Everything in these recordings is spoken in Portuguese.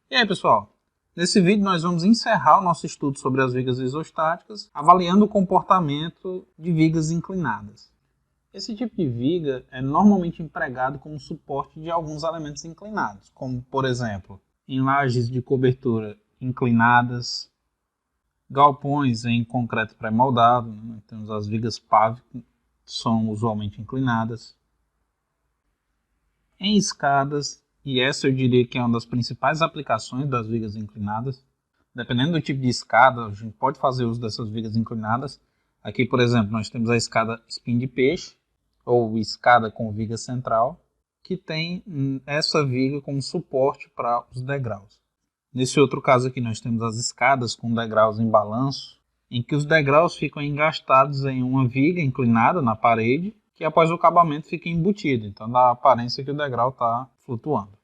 E aí, pessoal? Nesse vídeo nós vamos encerrar o nosso estudo sobre as vigas isostáticas, avaliando o comportamento de vigas inclinadas. Esse tipo de viga é normalmente empregado como suporte de alguns elementos inclinados, como, por exemplo, em lajes de cobertura inclinadas, galpões em concreto pré-moldado, temos as vigas PAV, que são usualmente inclinadas, em escadas, e essa eu diria que é uma das principais aplicações das vigas inclinadas. Dependendo do tipo de escada, a gente pode fazer uso dessas vigas inclinadas. Aqui, por exemplo, nós temos a escada espinho de peixe, ou escada com viga central, que tem essa viga como suporte para os degraus. Nesse outro caso aqui, nós temos as escadas com degraus em balanço, em que os degraus ficam engastados em uma viga inclinada na parede, que após o acabamento fica embutido, então dá a aparência que o degrau está flutuando.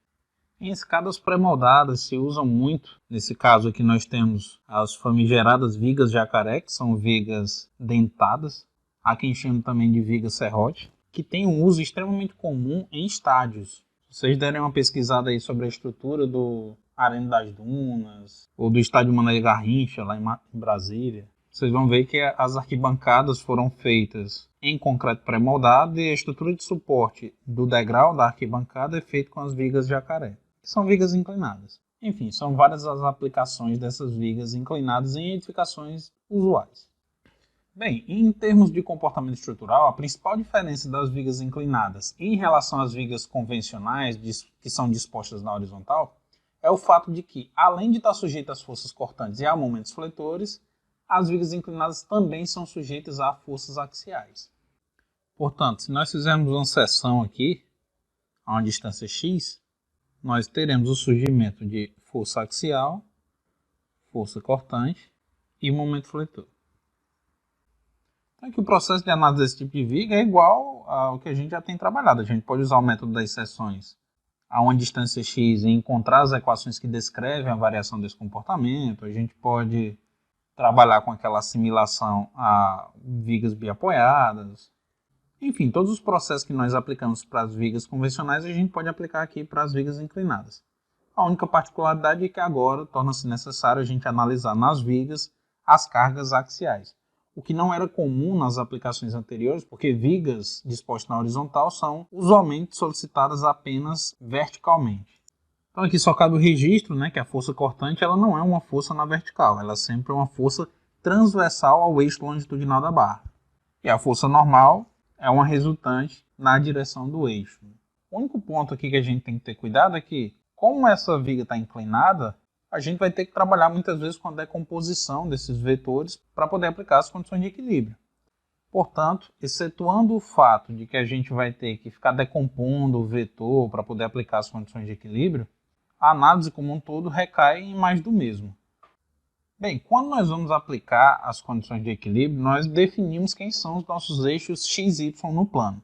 Em escadas pré-moldadas se usam muito, nesse caso aqui nós temos as famigeradas vigas jacaré, que são vigas dentadas, há quem chame também de viga serrote, que tem um uso extremamente comum em estádios. Se vocês derem uma pesquisada aí sobre a estrutura do Arena das Dunas, ou do estádio Mané Garrincha, lá em Brasília, vocês vão ver que as arquibancadas foram feitas em concreto pré-moldado e a estrutura de suporte do degrau da arquibancada é feita com as vigas jacaré, que são vigas inclinadas. Enfim, são várias as aplicações dessas vigas inclinadas em edificações usuais. Bem, em termos de comportamento estrutural, a principal diferença das vigas inclinadas em relação às vigas convencionais, que são dispostas na horizontal, é o fato de que, além de estar sujeita às forças cortantes e a momentos fletores, as vigas inclinadas também são sujeitas a forças axiais. Portanto, se nós fizermos uma seção aqui, a uma distância x, nós teremos o surgimento de força axial, força cortante e momento fletor. Então, aqui o processo de análise desse tipo de viga é igual ao que a gente já tem trabalhado. A gente pode usar o método das seções a uma distância x e encontrar as equações que descrevem a variação desse comportamento. A gente pode trabalhar com aquela assimilação a vigas biapoiadas. Enfim, todos os processos que nós aplicamos para as vigas convencionais a gente pode aplicar aqui para as vigas inclinadas. A única particularidade é que agora torna-se necessário a gente analisar nas vigas as cargas axiais, o que não era comum nas aplicações anteriores, porque vigas dispostas na horizontal são usualmente solicitadas apenas verticalmente. Então aqui só cabe o registro, que a força cortante ela não é uma força na vertical, ela sempre é uma força transversal ao eixo longitudinal da barra. E a força normal é uma resultante na direção do eixo. O único ponto aqui que a gente tem que ter cuidado é que, como essa viga está inclinada, a gente vai ter que trabalhar muitas vezes com a decomposição desses vetores para poder aplicar as condições de equilíbrio. Portanto, excetuando o fato de que a gente vai ter que ficar decompondo o vetor para poder aplicar as condições de equilíbrio, a análise como um todo recai em mais do mesmo. Bem, quando nós vamos aplicar as condições de equilíbrio, nós definimos quem são os nossos eixos x e y no plano.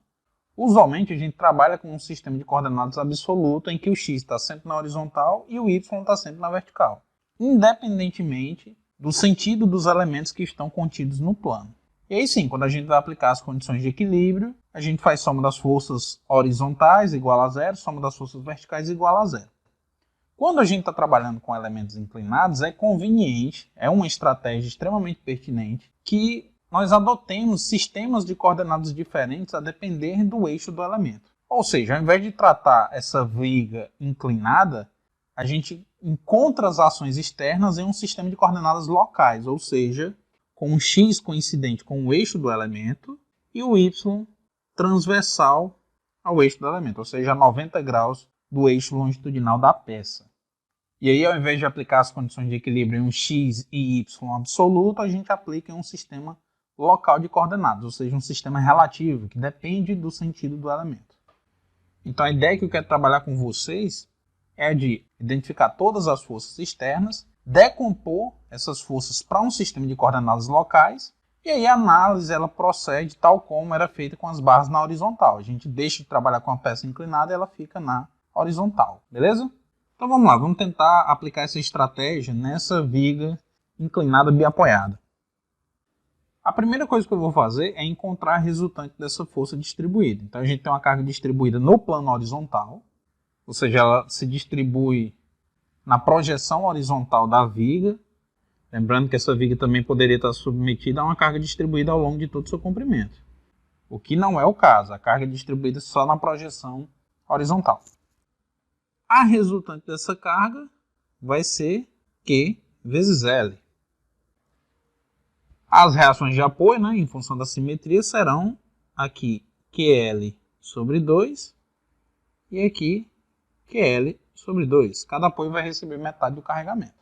Usualmente a gente trabalha com um sistema de coordenadas absoluto em que o x está sempre na horizontal e o y está sempre na vertical, independentemente do sentido dos elementos que estão contidos no plano. E aí sim, quando a gente vai aplicar as condições de equilíbrio, a gente faz soma das forças horizontais igual a zero, soma das forças verticais igual a zero. Quando a gente está trabalhando com elementos inclinados, é conveniente, é uma estratégia extremamente pertinente, que nós adotemos sistemas de coordenadas diferentes a depender do eixo do elemento. Ou seja, ao invés de tratar essa viga inclinada, a gente encontra as ações externas em um sistema de coordenadas locais, ou seja, com o x coincidente com o eixo do elemento e o y transversal ao eixo do elemento, ou seja, a 90 graus do eixo longitudinal da peça. E aí, ao invés de aplicar as condições de equilíbrio em um x e y absoluto, a gente aplica em um sistema local de coordenadas, ou seja, um sistema relativo, que depende do sentido do elemento. Então, a ideia que eu quero trabalhar com vocês é de identificar todas as forças externas, decompor essas forças para um sistema de coordenadas locais, e aí a análise ela procede tal como era feita com as barras na horizontal. A gente deixa de trabalhar com a peça inclinada e ela fica na horizontal, beleza? Então vamos lá, vamos tentar aplicar essa estratégia nessa viga inclinada biapoiada. A primeira coisa que eu vou fazer é encontrar a resultante dessa força distribuída. Então a gente tem uma carga distribuída no plano horizontal, ou seja, ela se distribui na projeção horizontal da viga. Lembrando que essa viga também poderia estar submetida a uma carga distribuída ao longo de todo o seu comprimento. O que não é o caso, a carga é distribuída só na projeção horizontal. A resultante dessa carga vai ser Q vezes L. As reações de apoio, né, em função da simetria, serão aqui QL sobre 2 e aqui QL sobre 2. Cada apoio vai receber metade do carregamento.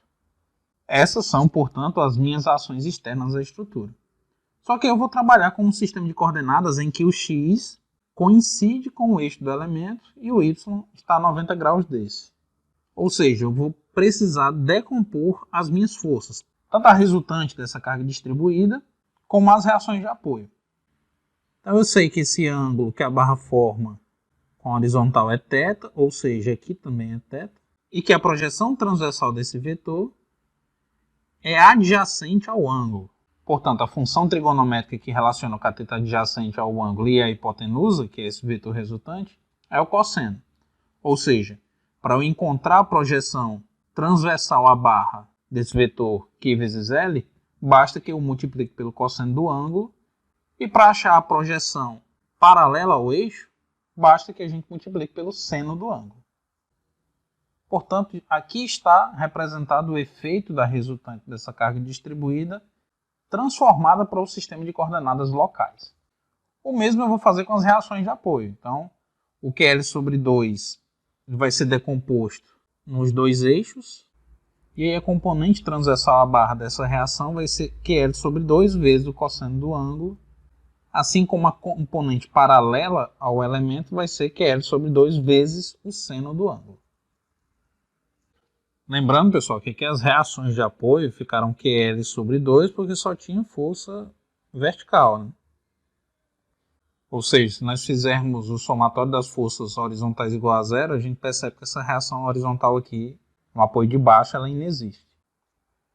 Essas são, portanto, as minhas ações externas à estrutura. Só que eu vou trabalhar com um sistema de coordenadas em que o x coincide com o eixo do elemento e o y está a 90 graus desse. Ou seja, eu vou precisar decompor as minhas forças, tanto a resultante dessa carga distribuída, como as reações de apoio. Então eu sei que esse ângulo que a barra forma com a horizontal é θ, ou seja, aqui também é θ, e que a projeção transversal desse vetor é adjacente ao ângulo. Portanto, a função trigonométrica que relaciona o cateto adjacente ao ângulo e a hipotenusa, que é esse vetor resultante, é o cosseno. Ou seja, para eu encontrar a projeção transversal à barra desse vetor Q vezes L, basta que eu multiplique pelo cosseno do ângulo, e para achar a projeção paralela ao eixo, basta que a gente multiplique pelo seno do ângulo. Portanto, aqui está representado o efeito da resultante dessa carga distribuída transformada para o sistema de coordenadas locais. O mesmo eu vou fazer com as reações de apoio. Então, o QL sobre 2 vai ser decomposto nos dois eixos, e aí a componente transversal à barra dessa reação vai ser QL sobre 2 vezes o cosseno do ângulo, assim como a componente paralela ao elemento vai ser QL sobre 2 vezes o seno do ângulo. Lembrando, pessoal, que aqui as reações de apoio ficaram QL sobre 2 porque só tinha força vertical, né? Ou seja, se nós fizermos o somatório das forças horizontais igual a zero, a gente percebe que essa reação horizontal aqui, no apoio de baixo, ela inexiste.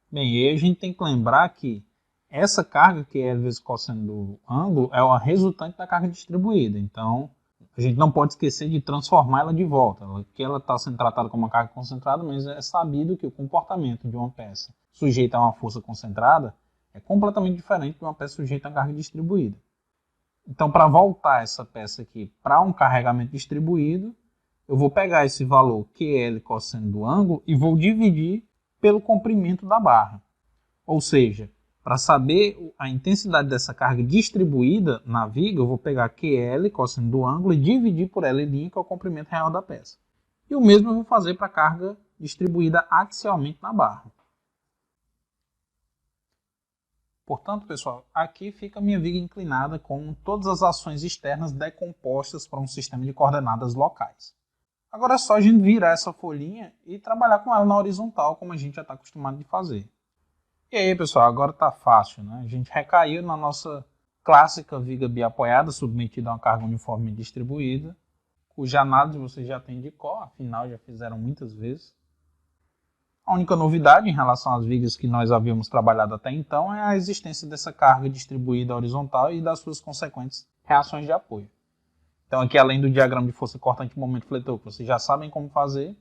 Bem, e aí a gente tem que lembrar que essa carga, QL vezes cosseno do ângulo, é a resultante da carga distribuída. Então, a gente não pode esquecer de transformar ela de volta. Aqui ela está sendo tratada como uma carga concentrada, mas é sabido que o comportamento de uma peça sujeita a uma força concentrada é completamente diferente de uma peça sujeita a carga distribuída. Então, para voltar essa peça aqui para um carregamento distribuído, eu vou pegar esse valor QL cosseno do ângulo e vou dividir pelo comprimento da barra. Ou seja, para saber a intensidade dessa carga distribuída na viga, eu vou pegar QL, cosseno do ', e dividir por L', que é o comprimento real da peça. E o mesmo eu vou fazer para a carga distribuída axialmente na barra. Portanto, pessoal, aqui fica a minha viga inclinada com todas as ações externas decompostas para um sistema de coordenadas locais. Agora é só a gente virar essa folhinha e trabalhar com ela na horizontal, como a gente já está acostumado de fazer. E aí, pessoal, agora está fácil, né? A gente recaiu na nossa clássica viga biapoiada, submetida a uma carga uniforme distribuída, cuja análise vocês já têm de cor, afinal já fizeram muitas vezes. A única novidade em relação às vigas que nós havíamos trabalhado até então é a existência dessa carga distribuída horizontal e das suas consequentes reações de apoio. Então aqui, além do diagrama de força cortante momento fletor, que vocês já sabem como fazer,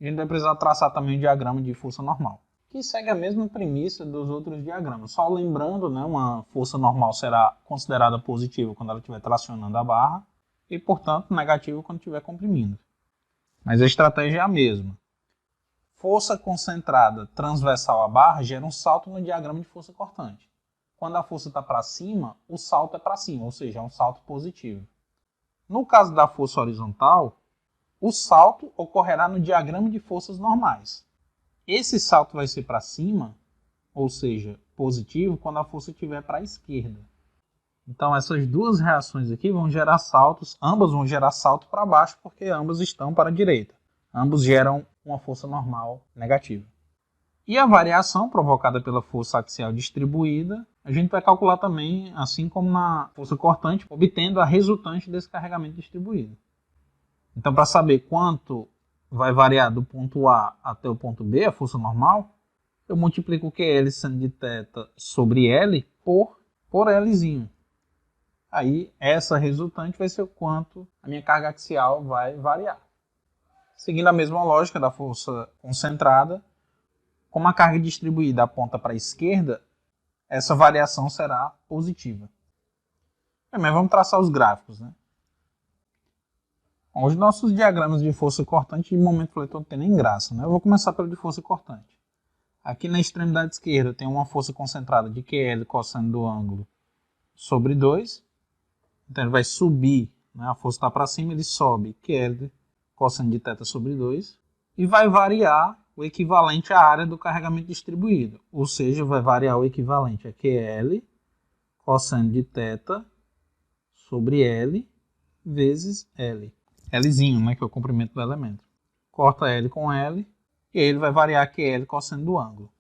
a gente vai precisar traçar também o diagrama de força normal, que segue a mesma premissa dos outros diagramas. Só lembrando, né, uma força normal será considerada positiva quando ela estiver tracionando a barra e, portanto, negativa quando estiver comprimindo. Mas a estratégia é a mesma. Força concentrada transversal à barra gera um salto no diagrama de força cortante. Quando a força está para cima, o salto é para cima, ou seja, é um salto positivo. No caso da força horizontal, o salto ocorrerá no diagrama de forças normais. Esse salto vai ser para cima, ou seja, positivo, quando a força estiver para a esquerda. Então essas duas reações aqui vão gerar saltos, ambas vão gerar salto para baixo porque ambas estão para a direita. Ambos geram uma força normal negativa. E a variação provocada pela força axial distribuída, a gente vai calcular também, assim como na força cortante, obtendo a resultante desse carregamento distribuído. Então, para saber quanto vai variar do ponto A até o ponto B, a força normal, eu multiplico o QL seno de θ sobre L por por Lzinho. Aí essa resultante vai ser o quanto a minha carga axial vai variar. Seguindo a mesma lógica da força concentrada, como a carga distribuída aponta para a esquerda, essa variação será positiva. Mas vamos traçar os gráficos, né? Os nossos diagramas de força cortante e momento fletor não tem nem graça, né? Eu vou começar pelo de força cortante. Aqui na extremidade esquerda tem uma força concentrada de QL cosseno do ângulo sobre 2. Então ele vai subir, né? A força está para cima, ele sobe QL cosseno de θ sobre 2. E vai variar o equivalente à área do carregamento distribuído. Ou seja, vai variar o equivalente a QL cosseno de θ sobre L vezes L. Lzinho, né, que é o comprimento do elemento. Corta L com L e ele vai variar QL cosseno do ângulo.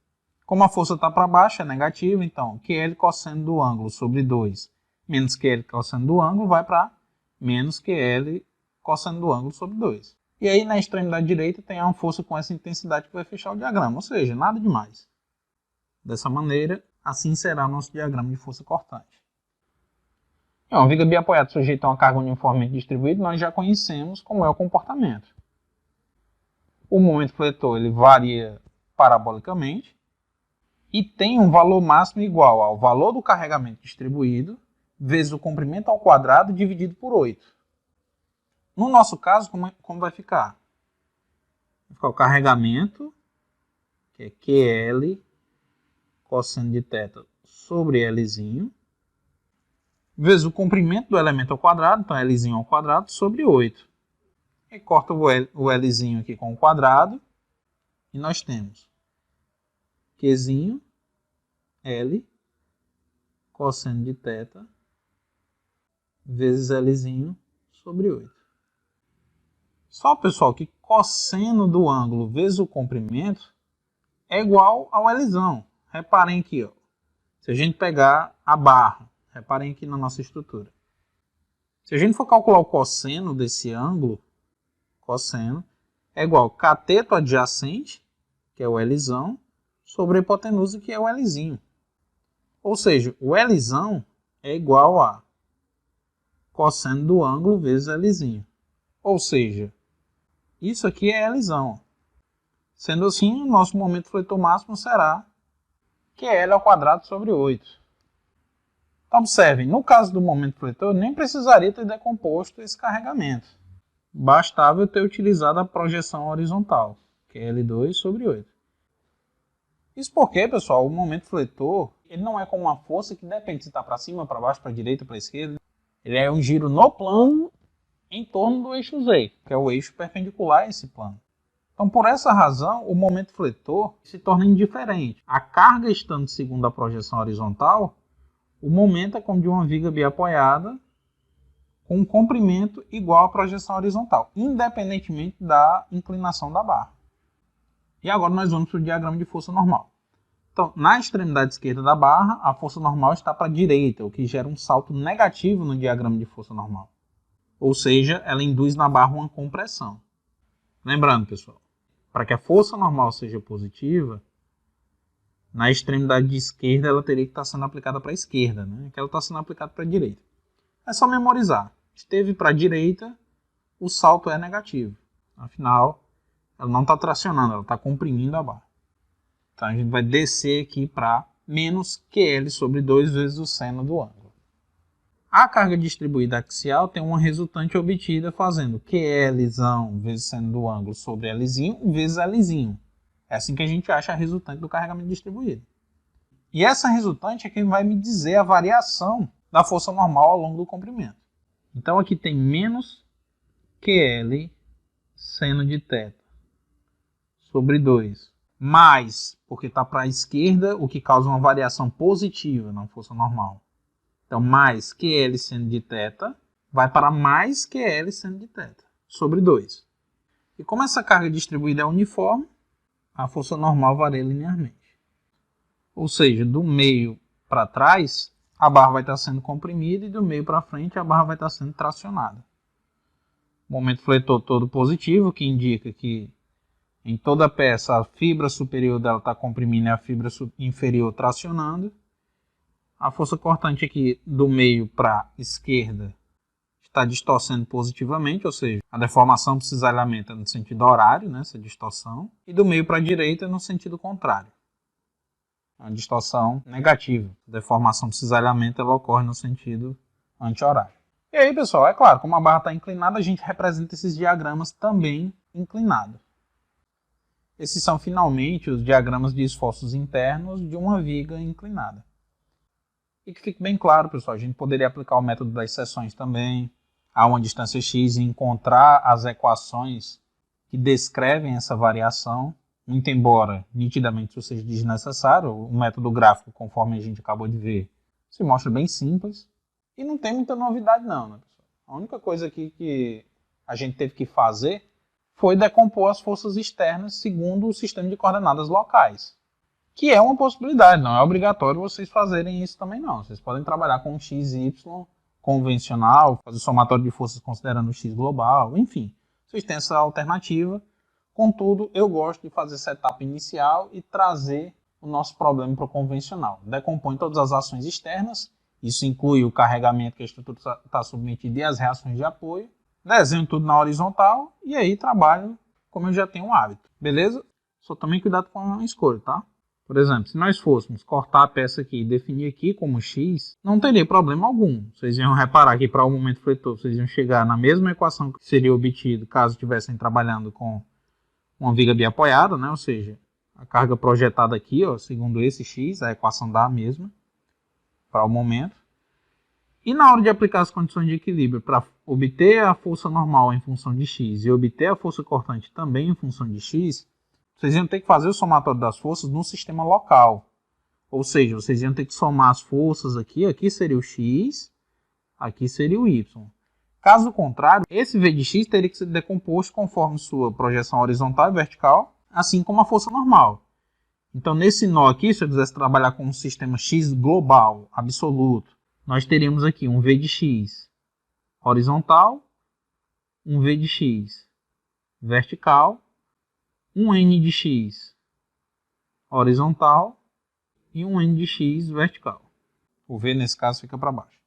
Como a força está para baixo, é negativa, então QL cosseno do ângulo sobre 2 menos QL cosseno do ângulo vai para menos QL cosseno do ângulo sobre 2. E aí na extremidade direita tem uma força com essa intensidade que vai fechar o diagrama, ou seja, nada demais. Dessa maneira, assim será o nosso diagrama de força cortante. Uma viga biapoiada sujeita a uma carga uniformemente distribuída, nós já conhecemos como é o comportamento. O momento fletor ele varia parabolicamente e tem um valor máximo igual ao valor do carregamento distribuído vezes o comprimento ao quadrado dividido por 8. No nosso caso, como vai ficar? Vai ficar o carregamento, que é QL cosseno de θ sobre Lzinho, vezes o comprimento do elemento ao quadrado, então Lzinho ao quadrado, sobre 8. E corta o Lzinho aqui com o quadrado, e nós temos Qzinho, L, cosseno de θ, vezes Lzinho sobre 8. Só, pessoal, que cosseno do ângulo vezes o comprimento é igual ao Lzão. Reparem aqui, ó. Se a gente pegar a barra, reparem aqui na nossa estrutura. Se a gente for calcular o cosseno desse ângulo, cosseno é igual ao cateto adjacente, que é o Lzão, sobre a hipotenusa, que é o Lzinho. Ou seja, o Lzão é igual a cosseno do ângulo vezes Lzinho. Ou seja, isso aqui é Lzão. Sendo assim, o nosso momento fletor máximo será QL ao quadrado sobre 8. Então, observem, no caso do momento fletor, eu nem precisaria ter decomposto esse carregamento. Bastava eu ter utilizado a projeção horizontal, que é L2 sobre 8. Isso porque, pessoal, o momento fletor ele não é como uma força que depende se está para cima, para baixo, para a direita, para a esquerda. Ele é um giro no plano em torno do eixo Z, que é o eixo perpendicular a esse plano. Então, por essa razão, o momento fletor se torna indiferente. A carga estando segundo a projeção horizontal, o momento é como de uma viga biapoiada com um comprimento igual à projeção horizontal, independentemente da inclinação da barra. E agora nós vamos para o diagrama de força normal. Então, na extremidade esquerda da barra, a força normal está para a direita, o que gera um salto negativo no diagrama de força normal. Ou seja, ela induz na barra uma compressão. Lembrando, pessoal, para que a força normal seja positiva, na extremidade esquerda ela teria que estar sendo aplicada para a esquerda, né? Que ela está sendo aplicada para a direita. É só memorizar. Esteve para a direita, o salto é negativo. Afinal, ela não está tracionando, ela está comprimindo a barra. Então a gente vai descer aqui para menos QL sobre 2 vezes o seno do ângulo. A carga distribuída axial tem uma resultante obtida fazendo QLzão vezes seno do ângulo sobre Lzinho vezes Lzinho. É assim que a gente acha a resultante do carregamento distribuído. E essa resultante é quem vai me dizer a variação da força normal ao longo do comprimento. Então aqui tem menos QL seno de θ sobre 2, mais, porque está para a esquerda, o que causa uma variação positiva na força normal. Então, mais QL seno de θ vai para mais QL seno de θ sobre 2. E como essa carga distribuída é uniforme, a força normal varia linearmente. Ou seja, do meio para trás, a barra vai estar sendo comprimida e do meio para frente, a barra vai estar sendo tracionada. Momento fletor todo positivo, que indica que em toda a peça a fibra superior dela está comprimindo e a fibra inferior tracionando. A força cortante aqui do meio para a esquerda está distorcendo positivamente, ou seja, a deformação do cisalhamento é no sentido horário, né, essa distorção, e do meio para a direita é no sentido contrário. A distorção negativa. A deformação do cisalhamento ela ocorre no sentido anti-horário. E aí, pessoal, é claro, como a barra está inclinada, a gente representa esses diagramas também inclinados. Esses são, finalmente, os diagramas de esforços internos de uma viga inclinada. E que fique bem claro, pessoal, a gente poderia aplicar o método das seções também, a uma distância x e encontrar as equações que descrevem essa variação, muito embora nitidamente isso seja desnecessário. O método gráfico, conforme a gente acabou de ver, se mostra bem simples e não tem muita novidade não, né, pessoal? A única coisa aqui que a gente teve que fazer foi decompor as forças externas segundo o sistema de coordenadas locais, que é uma possibilidade, não é obrigatório vocês fazerem isso também não. Vocês podem trabalhar com x e y convencional, fazer somatório de forças considerando o x global, enfim. Vocês têm essa alternativa. Contudo, eu gosto de fazer essa etapa inicial e trazer o nosso problema para o convencional. Decompõe todas as ações externas, isso inclui o carregamento que a estrutura está submetida e as reações de apoio. Desenho tudo na horizontal e aí trabalho como eu já tenho um hábito. Beleza? Só tomem cuidado com a escolha, tá? Por exemplo, se nós fôssemos cortar a peça aqui e definir aqui como x, não teria problema algum. Vocês iam reparar que para o momento fletor vocês iam chegar na mesma equação que seria obtido caso estivessem trabalhando com uma viga biapoiada, né? Ou seja, a carga projetada aqui, ó, segundo esse x, a equação dá a mesma para o momento. E na hora de aplicar as condições de equilíbrio para obter a força normal em função de x e obter a força cortante também em função de x, vocês iam ter que fazer o somatório das forças no sistema local. Ou seja, vocês iam ter que somar as forças aqui, aqui seria o x, aqui seria o y. Caso contrário, esse v de x teria que ser decomposto conforme sua projeção horizontal e vertical, assim como a força normal. Então, nesse nó aqui, se eu quisesse trabalhar com um sistema x global, absoluto, nós teríamos aqui um v de x horizontal, um v de x vertical, um n de x horizontal e um n de x vertical. O v, nesse caso, fica para baixo.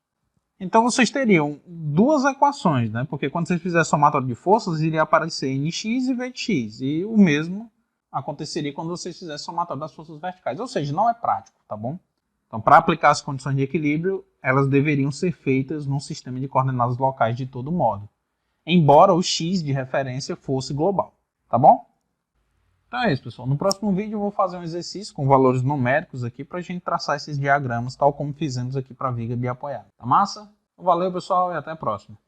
Então, vocês teriam duas equações, né? Porque quando vocês fizerem somatório de forças, iria aparecer nx e v de x. E o mesmo aconteceria quando vocês fizessem somatório das forças verticais. Ou seja, não é prático, tá bom? Então, para aplicar as condições de equilíbrio, elas deveriam ser feitas num sistema de coordenadas locais de todo modo, embora o x de referência fosse global, tá bom? Então é isso, pessoal. No próximo vídeo eu vou fazer um exercício com valores numéricos aqui para a gente traçar esses diagramas, tal como fizemos aqui para a viga biapoiada. Tá massa? Valeu, pessoal, e até a próxima.